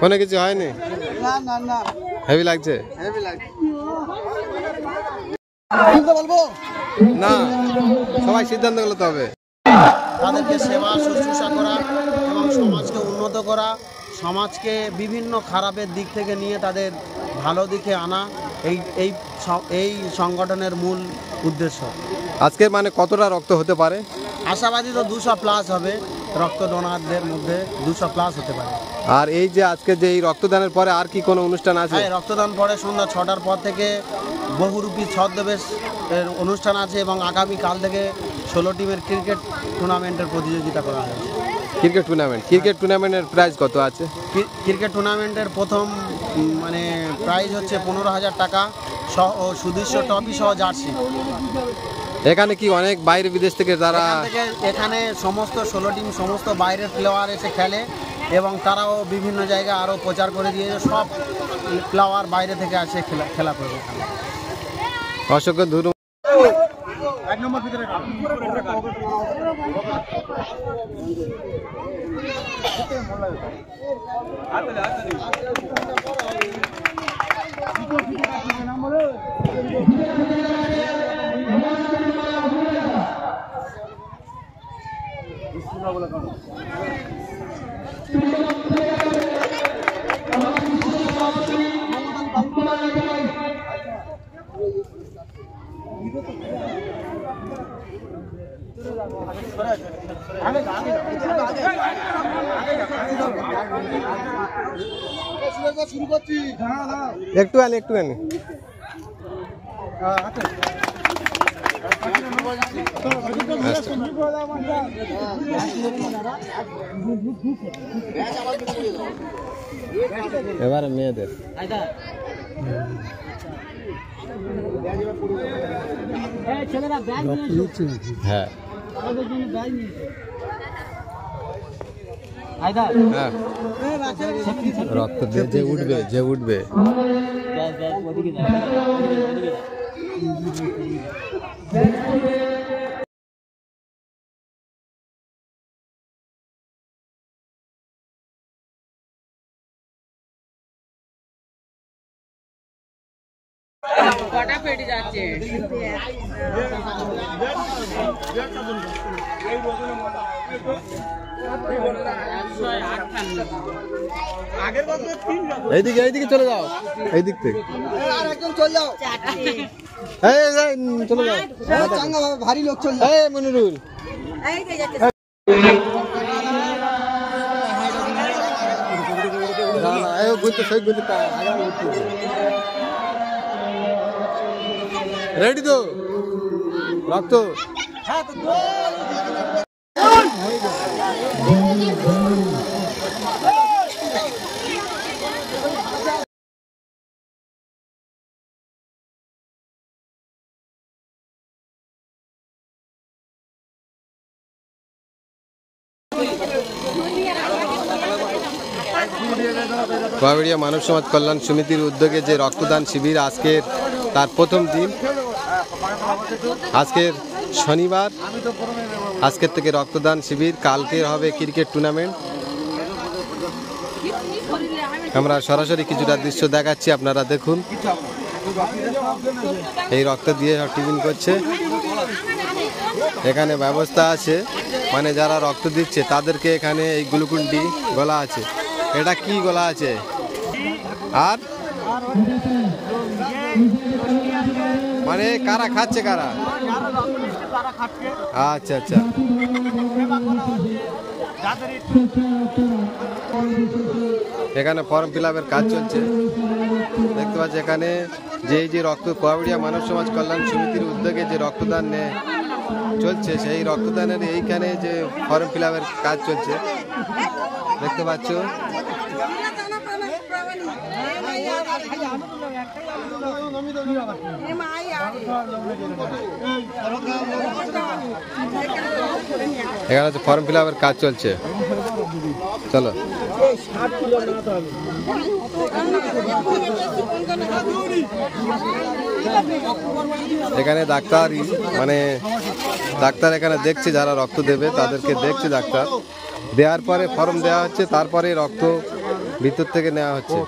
কোনো কিছু হয়নি? হেভি লাগছে না, সবাই সিদ্ধান্ত গুলো তবে তাদেরকে সেবা শুশ্রূষা করা এবং সমাজকে উন্নত করা, সমাজকে বিভিন্ন খারাপের দিক থেকে নিয়ে তাদের ভালো দিকে আনা, এই সংগঠনের মূল উদ্দেশ্য। আজকে মানে কতটা রক্ত হতে পারে? আশাবাদী তো 200+ হবে, রক্ত ডোনারদের মধ্যে 200+ হতে পারে। আর এই যে আজকে যে এই রক্তদানের পরে আর কি কোনো অনুষ্ঠান আছে? হ্যাঁ, রক্তদান পরে সন্ধ্যা 6টার পর থেকে বহুরূপী ছদ্মবেশ এর অনুষ্ঠান আছে এবং আগামীকাল থেকে 16 টিমের ক্রিকেট টুর্নামেন্টের প্রতিযোগিতা করা হয়েছে। ক্রিকেট টুর্নামেন্টের প্রাইজ কত আছে? ক্রিকেট টুর্নামেন্টের প্রথম মানে প্রাইজ হচ্ছে 15,000 টাকা সহ সুদৃশ্য ট্রফি সহ জার্সি। এখানে কি অনেক বাইরে বিদেশ থেকে যারা এখানে সমস্ত 16 টিম সমস্ত বাইরের প্লেয়ার এসে খেলে এবং তারাও বিভিন্ন জায়গায় আরও প্রচার করে দিয়ে সব প্লেয়ার বাইরে থেকে আসে খেলা করবে। অসংখ্য ধন্যবাদ। একটু আনি এবারে মেয়েদের হ্যাঁ রক্ত দিয়ে যে উঠবে এইদিকে চলে যাও, এই দিক থেকে চলে যাও, ভারী লোক চলে যাও। মনিরুল রেডি তো রক্ত কোয়াবেড়িয়া মানব সমাজ কল্যাণ সমিতির উদ্যোগে যে রক্তদান শিবির আজকের তার প্রথম দিন, আজকের শনিবার, আজকের থেকে রক্তদান শিবির, কালকের হবে ক্রিকেট টুর্নামেন্ট। আমরা সরাসরি কিছুটা দৃশ্য দেখাচ্ছি, আপনারা দেখুন। এই রক্ত দিয়ে সব টিফিন করছে। এখানে ব্যবস্থা আছে, মানে যারা রক্ত দিচ্ছে তাদেরকে এখানে এই গ্লুকন-ডি গলা আছে। এটা কি গলা আছে? আর মানে কারা খাচ্ছে? কারা? আচ্ছা আচ্ছা। এখানে ফর্ম ফিল আপের কাজ চলছে, দেখতে পাচ্ছি। এখানে যে রক্ত কোয়াবেড়িয়া মানব সমাজ কল্যাণ সমিতির উদ্যোগে যে রক্তদান চলছে, সেই রক্তদানের এইখানে যে ফর্ম ফিল আপের কাজ চলছে দেখতে পাচ্ছ। এখানে হচ্ছে ফর্ম ফিল আপের কাজ চলছে। চলো এখানে ডাক্তার মানে ডাক্তার এখানে দেখছে, যারা রক্ত দেবে তাদেরকে দেখছে ডাক্তার, দেওয়ার পরে ফর্ম দেওয়া হচ্ছে, তারপরে রক্ত ভিতর থেকে নেওয়া হচ্ছে।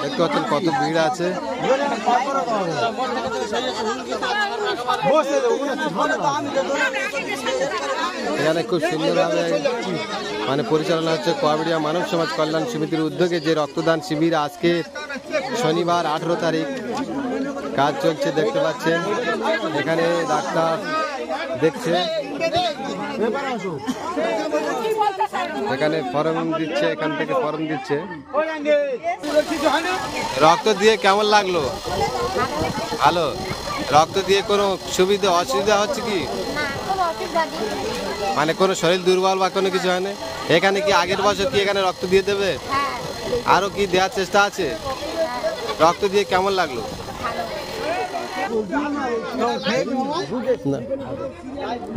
দেখতে পাচ্ছেন কত ভিড় আছে। এখানে খুব সুন্দরভাবে মানে পরিচালনা হচ্ছে কোয়াবেড়িয়া মানব সমাজ কল্যাণ সমিতির উদ্যোগে যে রক্তদান শিবির আজকে শনিবার 18 তারিখ কাজ চলছে দেখতে পাচ্ছেন। এখানে ডাক্তার দেখছে, এখানে ফর্ম দিচ্ছে, এখান থেকে ফর্ম দিচ্ছে। রক্ত দিয়ে কেমন লাগলো? ভালো। রক্ত দিয়ে কোনো সুবিধা অসুবিধা হচ্ছে কি? মানে কোনো শরীর দুর্বল বা কোনো কিছু হয় না? এখানে কি আগের বছর কি এখানে রক্ত দিয়ে দেবে? আরো কি দেওয়ার চেষ্টা আছে? রক্ত দিয়ে কেমন লাগলো?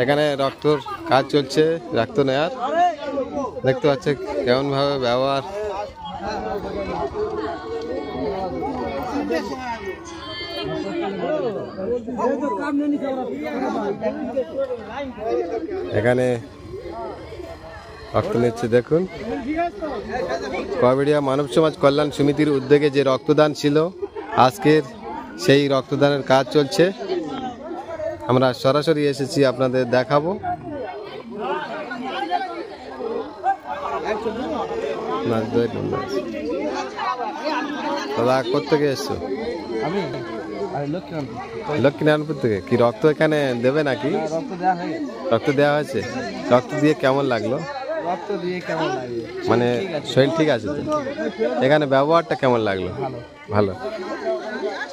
এখানে রক্তর কাজ চলছে, রক্ত নেয়ার। দেখতে পাচ্ছে কেমন ভাবে ব্যবহার। এখানে রক্ত নিচ্ছে দেখুন। কোয়াবেড়িয়া মানব সমাজ কল্যাণ সমিতির উদ্যোগে যে রক্তদান ছিল আজকের সেই রক্তদানের কাজ চলছে। আমরা সরাসরি এসেছি আপনাদের দেখাবো। দাদা কোথেকে এসছো? আমি লক্ষ্মীনারায়ণপুর থেকে। কি রক্ত এখানে দেবে নাকি? রক্ত দেওয়া হয়েছে। রক্ত দিয়ে কেমন লাগলো? রক্ত দিয়ে কেমন লাগে? মানে শরীর ঠিক আছে তো? এখানে ব্যবহারটা কেমন লাগলো? ভালো,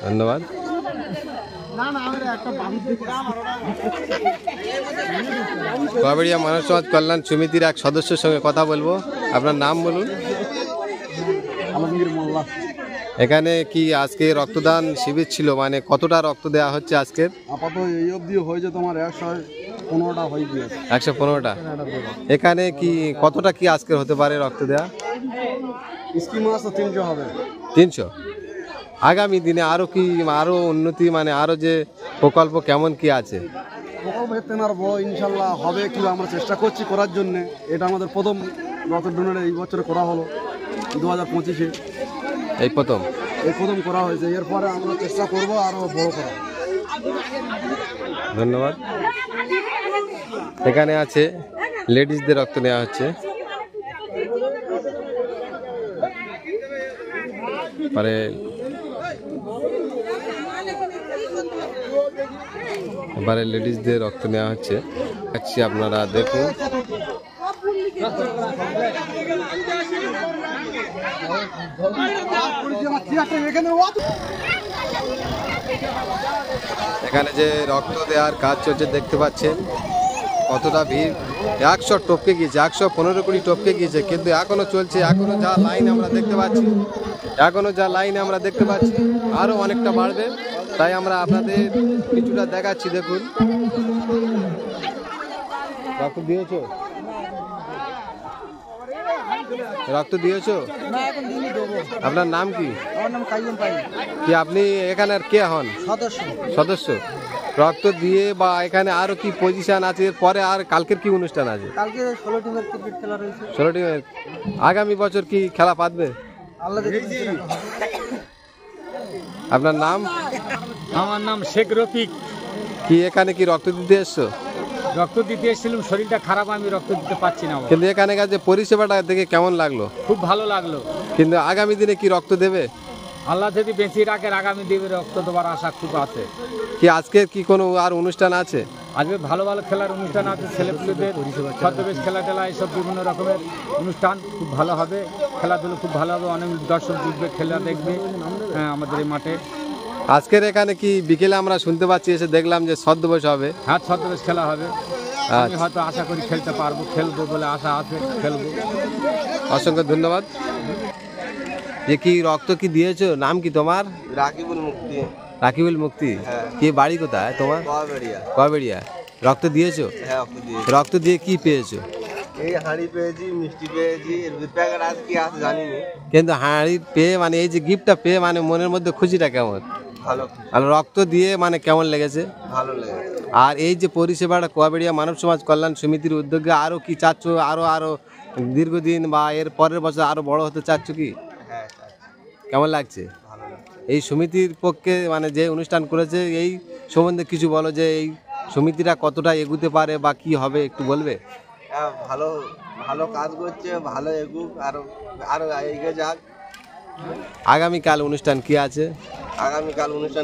ধন্যবাদ। কোয়াবেড়িয়া মানব সমাজ কল্যাণ সমিতির এক সদস্যের সঙ্গে কথা বলবো। আপনার নাম বলুন। এখানে কি আজকে রক্তদান শিবির ছিল? মানে কতটা রক্ত দেওয়া হচ্ছে আজকের? আপাতত এই অবধি হয়েছে তোমার 115টা হয়ে গিয়েছে। 115টা। এখানে কি কতটা কি আজকের হতে পারে রক্ত দেওয়া? স্কিম আছে 300 হবে। 300। আগামী দিনে আরো কি আরো উন্নতি মানে আরো যে প্রকল্প কেমন কি আছে? প্রকল্প এতে মারবো ইনশাল্লাহ হবে, কি আমরা চেষ্টা করছি করার জন্য। এটা আমাদের প্রথম রক্ত ডোনেট এই বছরে করা হলো 2025-এ। এই প্রথম করা হয়েছে। এরপরে আমরা চেষ্টা করবো আরো বড় করা। ধন্যবাদ। এখানে আছে লেডিসদের রক্ত নেওয়া হচ্ছে। পরে এবারে লেডিসদের রক্ত নেওয়া হচ্ছে, আপনারা দেখুন। এখানে যে রক্ত দেওয়ার কাজ চলছে দেখতে পাচ্ছেন কতটা ভিড়। 100 টপকে গিয়েছে, 115 কোটি টপকে গিয়েছে, কিন্তু এখনো চলছে। এখনো যা লাইন আমরা দেখতে পাচ্ছি, আরো অনেকটা বাড়বে। তাই আমরা আপনাদের কিছুটা দেখাচ্ছি। দেখুন, রক্ত দিয়েছো? আপনার নাম কি? আমার নাম কাইয়ুম পাই। কি আপনি এখানের কে হন? সদস্য। রক্ত দিয়ে বা এখানে আরো কি পজিশন আছে? পরে আর কালকের কি অনুষ্ঠান আছে? কালকে 16 টিমের ক্রিকেট খেলা রয়েছে। 16 টিমের। আগামী বছর কি খেলা পাতবে? আল্লাহ দেখবে। আপনার নাম? আমার নাম শেখ রফিক। কি এখানে কি রক্ত দিতে এসছো? রক্ত দিতে এসেছিলাম, শরীরটা খারাপ, আমি রক্ত দিতে পারছি না। কিন্তু এখানে যে পরিষেবাটা দেখে কেমন লাগলো? খুব ভালো লাগলো। কিন্তু আগামী দিনে কি রক্ত দেবে? আল্লাহ যদি বেঁচে রাখেন আগামী দিনে রক্ত দেওয়ার আশা খুব আছে। কি আজকে কি কোনো আর অনুষ্ঠান আছে? আজকে ভালো ভালো খেলার অনুষ্ঠান আছে, ছেলেপুলেদের ছদ্মবেশ খেলা টেলা এসব বিভিন্ন রকমের অনুষ্ঠান খুব ভালো হবে। খেলাধুলো খুব ভালো হবে, অনেক দর্শক জুটবে, খেলা দেখবে আমাদের এই মাঠে। আজকের এখানে কি বিকেলে আমরা শুনতে পাচ্ছি, এসে দেখলাম যে ছদ্মবেশ হবে। হ্যাঁ, ছদ্মবেশ খেলা হবে। আমি হয়তো আশা করি খেলতে পারবো, খেলবো বলে আশা আছে, খেলবো। অসংখ্য ধন্যবাদ। যে কি রক্ত কি দিয়েছো? নাম কি তোমার? রাকিবুল মুক্তি। কি বাড়ি কোথায় তোমার? কোয়াবেড়িয়া। রক্ত দিয়েছো? রক্ত দিয়ে কি পেয়েছো? এই হাঁড়ি পেয়েছি, মিষ্টি পেয়েছি, এর প্যাকেট আজ কি আছে জানি না। কিন্তু হাঁড়ি পেয়ে মানে এই যে গিফটটা পেয়ে মানে মনের মধ্যে খুশিটা কেমন? ভালো, আর রক্ত দিয়ে মানে কেমন লেগেছে? ভালো লেগেছে। আর এই যে পরিষেবাটা কোয়াবেড়িয়া মানব সমাজ কল্যাণ সমিতির উদ্যোগে আরও কি চাচ্ছ, আরো দীর্ঘদিন বা এর পরের বছর আরো বড় হতে চাচ্ছ কি? হ্যাঁ, কেমন লাগছে? ভালো লাগছে। এই সমিতির পক্ষে মানে যে অনুষ্ঠান করেছে এই সম্বন্ধে কিছু বলো, যে এই সমিতিটা কতটা এগুতে পারে বা কি হবে একটু বলবে? হ্যাঁ, ভালো ভালো কাজ করছে, ভালো এগুক, আরো আরো এগিয়ে যাক। আগামীকাল অনুষ্ঠান কি আছে? আগামীকাল অনুষ্ঠান